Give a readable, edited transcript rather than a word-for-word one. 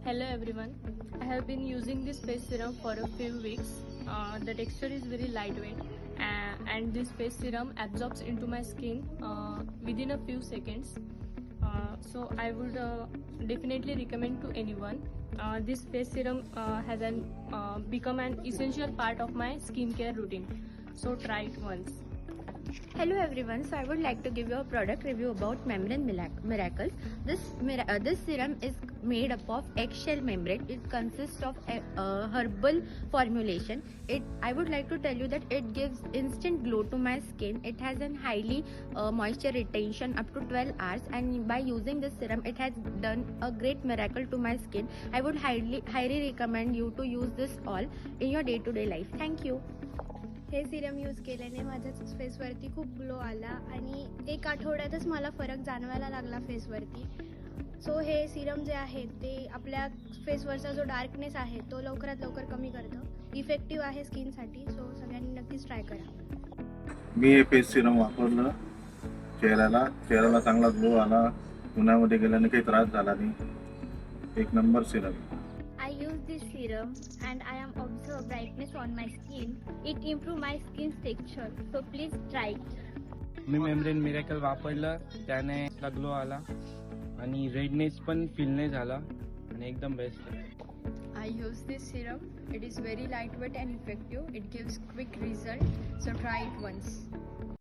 Hello everyone. I have been using this face serum for a few weeks. The texture is very lightweight and this face serum absorbs into my skin within a few seconds. So I would definitely recommend to anyone. This face serum has become an essential part of my skincare routine. So try it once. Hello everyone, so I would like to give you a product review about Membrane Miracles. This serum is made up of eggshell membrane. It consists of a herbal formulation. I would like to tell you that it gives instant glow to my skin. It has a highly moisture retention up to 12 hours, and by using this serum it has done a great miracle to my skin. I would highly recommend you to use this all in your day-to-day life. Thank you. हे serum use केल्याने माझ्या फेसवरती खूप glow आला आणि 1 आठवड्यातच मला फरक जाणवायला लागला फेसवरती. सो हे सिरम जे आहे ते आपल्या फेसवरचा जो डार्कनेस आहे तो लवकरात लवकर कमी करतं. इफेक्टिव्ह आहे स्किनसाठी. सो सगळ्यांनी नक्कीच ट्राय करा. मी हे फेस सिरम वापरलं. चेहऱ्याला चांगला ग्लो आला. उन्हामध्ये गेल्याने काही त्रास झाला नाही. एक number Siram. I use this serum and I am observe brightness on my skin. It improve my skin's texture. So please try it. Me membrane miracle वापरलं, त्याने ग्लो आला आणि रेडनेस पण फील नाही झाला आणि एकदम बेस्ट आहे. I use this serum. It is very lightweight and effective. It gives quick result. So try it once.